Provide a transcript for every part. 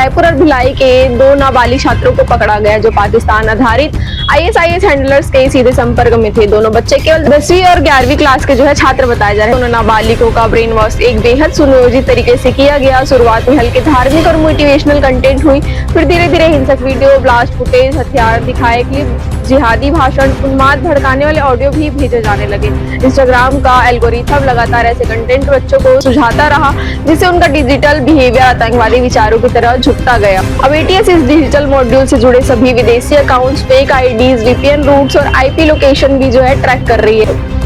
रायपुर और भिलाई के 2 नाबालिग छात्रों को पकड़ा गया जो पाकिस्तान आधारित आईएसआईएस हैंडलर्स के सीधे संपर्क में थे। दोनों बच्चे केवल 10वीं और 11वीं क्लास के छात्र बताए जा रहे हैं। दोनों नाबालिगों का ब्रेन वॉश एक बेहद सुनियोजित तरीके से किया गया। शुरुआत में हल्के धार्मिक और मोटिवेशनल कंटेंट हुई, फिर धीरे धीरे हिंसक वीडियो, ब्लास्ट फुटेज, हथियार दिखाए क्लिप, जिहादी भाषण, उन्माद भड़काने वाले ऑडियो भी भेजे जाने लगे। इंस्टाग्राम का एल्गोरिथम लगातार ऐसे कंटेंट बच्चों को सुझाता रहा जिससे उनका डिजिटल बिहेवियर आतंकवादी विचारों की तरह झुकता गया। अब एटीएस इस डिजिटल मॉड्यूल से जुड़े सभी विदेशी accounts, fake IDs, VPN routes और आईपी लोकेशन भी ट्रैक कर रही है।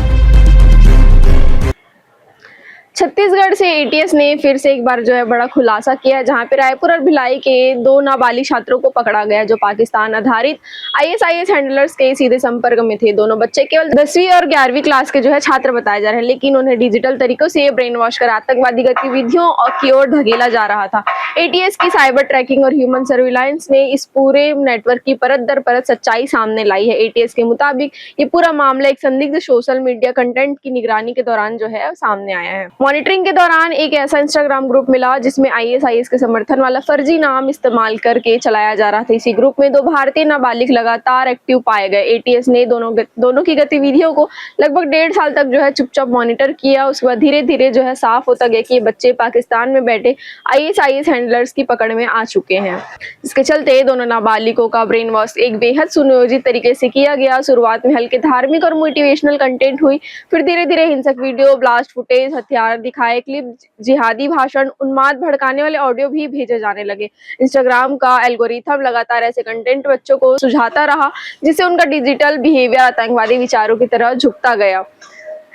छत्तीसगढ़ से एटीएस ने फिर से एक बार बड़ा खुलासा किया है, जहां पे रायपुर और भिलाई के 2 नाबालिग छात्रों को पकड़ा गया जो पाकिस्तान आधारित आईएसआईएस हैंडलर्स के सीधे संपर्क में थे। दोनों बच्चे केवल 10वीं और 11वीं क्लास के छात्र बताए जा रहे हैं, लेकिन उन्हें डिजिटल तरीकों से ब्रेन वॉश कर आतंकवादी गतिविधियों की ओर धकेला जा रहा था। एटीएस की साइबर ट्रैकिंग और ह्यूमन सर्विलांस ने इस पूरे नेटवर्क की परत दर परत सच्चाई सामने लाई है। एटीएस के मुताबिक ये पूरा मामला एक संदिग्ध सोशल मीडिया कंटेंट की निगरानी के दौरान सामने आया है। मॉनिटरिंग के दौरान एक ऐसा इंस्टाग्राम ग्रुप मिला जिसमें आईएसआईएस के समर्थन वाला फर्जी नाम इस्तेमाल करके चलाया जा रहा था। इसी ग्रुप में 2 भारतीय नाबालिग लगातार एक्टिव पाए गए। एटीएस ने दोनों की गतिविधियों को लगभग 1.5 साल तक चुपचाप मॉनिटर किया। उसके बाद धीरे धीरे साफ होता गया कि ये बच्चे पाकिस्तान में बैठे आईएसआईएस हैंडलर्स की पकड़ में आ चुके हैं। इसके चलते दोनों नाबालिगों का ब्रेन वॉश एक बेहद सुनियोजित तरीके से किया गया। शुरुआत में हल्के धार्मिक और मोटिवेशनल कंटेंट हुई, फिर धीरे धीरे हिंसक वीडियो, ब्लास्ट फुटेज, हथियार दिखाए क्लिप, जिहादी भाषण, उन्माद भड़काने वाले ऑडियो भी भेजे जाने लगे। इंस्टाग्राम का एल्गोरिथम लगातार ऐसे कंटेंट बच्चों को सुझाता रहा जिससे उनका डिजिटल बिहेवियर आतंकवादी विचारों की तरह झुकता गया।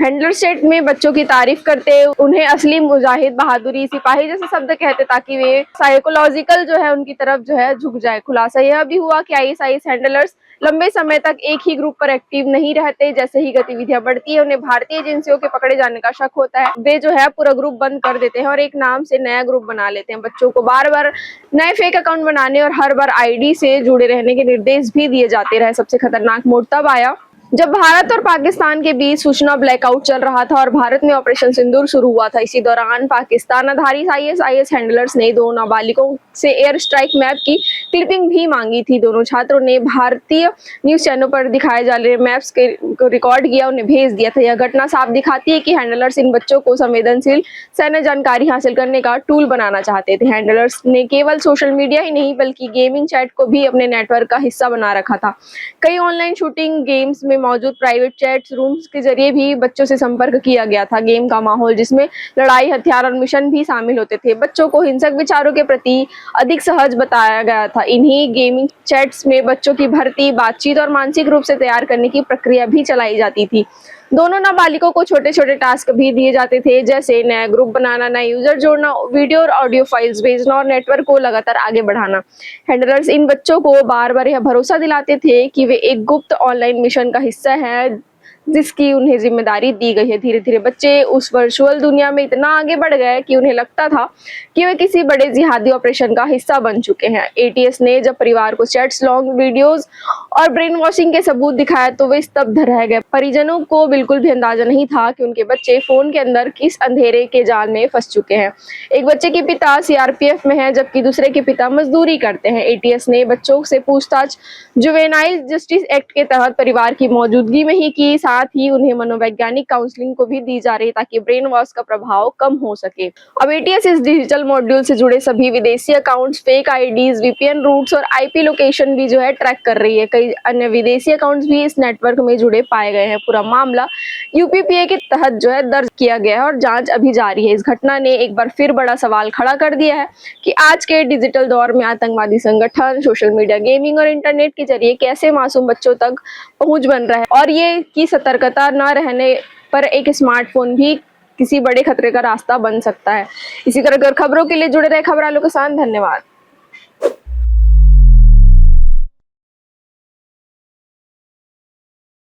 हैंडलर स्टेट में बच्चों की तारीफ करते, उन्हें असली मुजाहिद, बहादुरी, सिपाही जैसे शब्द कहते ताकि वे साइकोलॉजिकल उनकी तरफ झुक जाए। खुलासा यह भी हुआ कि आईएसआईएस हैंडलर्स लंबे समय तक एक ही ग्रुप पर एक्टिव नहीं रहते। जैसे ही गतिविधियां बढ़ती है, उन्हें भारतीय एजेंसियों के पकड़े जाने का शक होता है, वे पूरा ग्रुप बंद कर देते हैं और एक नाम से नया ग्रुप बना लेते हैं। बच्चों को बार बार नए फेक अकाउंट बनाने और हर बार आईडी से जुड़े रहने के निर्देश भी दिए जाते रहे। सबसे खतरनाक मोड़ तब आया जब भारत और पाकिस्तान के बीच सूचना ब्लैकआउट चल रहा था और भारत में ऑपरेशन सिंदूर शुरू हुआ था। इसी दौरान पाकिस्तान आधारित आईएसआईएस हैंडलर्स ने 2 नाबालिगों से एयर स्ट्राइक मैप की क्लिपिंग भी मांगी थी। दोनों छात्रों ने भारतीय न्यूज चैनल पर दिखाए जा रहे मैप्स को रिकॉर्ड किया, उन्हें भेज दिया था। यह घटना साफ दिखाती है कि हैंडलर्स इन बच्चों को संवेदनशील सैन्य जानकारी हासिल करने का टूल बनाना चाहते थे। हैंडलर्स ने केवल सोशल मीडिया ही नहीं बल्कि गेमिंग चैट को भी अपने नेटवर्क का हिस्सा बना रखा था। कई ऑनलाइन शूटिंग गेम्स में मौजूद प्राइवेट चैट रूम्स के जरिए भी बच्चों से संपर्क किया गया था। गेम का माहौल जिसमें लड़ाई, हथियार और मिशन भी शामिल होते थे, बच्चों को हिंसक विचारों के प्रति अधिक सहज बताया गया था। इन्हीं गेमिंग चैट्स में बच्चों की भर्ती, बातचीत और मानसिक रूप से तैयार करने की प्रक्रिया भी चलाई जाती थी। दोनों नाबालिगों को छोटे छोटे टास्क भी दिए जाते थे, जैसे नया ग्रुप बनाना, नया यूजर जोड़ना, वीडियो और ऑडियो फाइल्स भेजना और नेटवर्क को लगातार आगे बढ़ाना। हैंडलर्स इन बच्चों को बार बार यह भरोसा दिलाते थे कि वे एक गुप्त ऑनलाइन मिशन का हिस्सा है जिसकी उन्हें जिम्मेदारी दी गई है। धीरे धीरे बच्चे उस वर्चुअल दुनिया में इतना आगे बढ़ गए कि उन्हें लगता था कि वे किसी बड़े जिहादी ऑपरेशन का हिस्सा बन चुके हैं। एटीएस ने जब परिवार को चैट्स, लॉन्ग वीडियोस और ब्रेन वॉशिंग के सबूत दिखाए तो वे स्तब्ध रह गए। परिजनों को बिल्कुल भी अंदाजा नहीं था कि उनके बच्चे फोन के अंदर किस अंधेरे के जाल में फंस चुके हैं। एक बच्चे के पिता सीआरपीएफ में है जबकि दूसरे के पिता मजदूरी करते हैं। एटीएस ने बच्चों से पूछताछ जुवेनाइल जस्टिस एक्ट के तहत परिवार की मौजूदगी में ही की, साथ ही उन्हें मनोवैज्ञानिक काउंसलिंग को भी दी जा रही ताकि ब्रेन वॉश का प्रभाव कम हो सके। अब एटीएस इस डिजिटल मॉड्यूल से जुड़े सभी विदेशी accounts, fake IDs, VPN routes और आईपी लोकेशन भी ट्रैक कर रही है। कई अन्य विदेशी अकाउंट्स भी इस नेटवर्क में जुड़े पाए गए हैं। पूरा मामला यूपीपीए के तहत दर्ज किया गया है और जांच अभी जारी है। इस घटना ने एक बार फिर बड़ा सवाल खड़ा कर दिया है कि आज के डिजिटल दौर में आतंकवादी संगठन सोशल मीडिया, गेमिंग और इंटरनेट के जरिए कैसे मासूम बच्चों तक पहुंच बन रहा है और ये की सतर्कता न रहने पर एक स्मार्टफोन भी किसी बड़े खतरे का रास्ता बन सकता है। इसी तरह खबरों के लिए जुड़े रहे खबर आलों के साथ। धन्यवाद।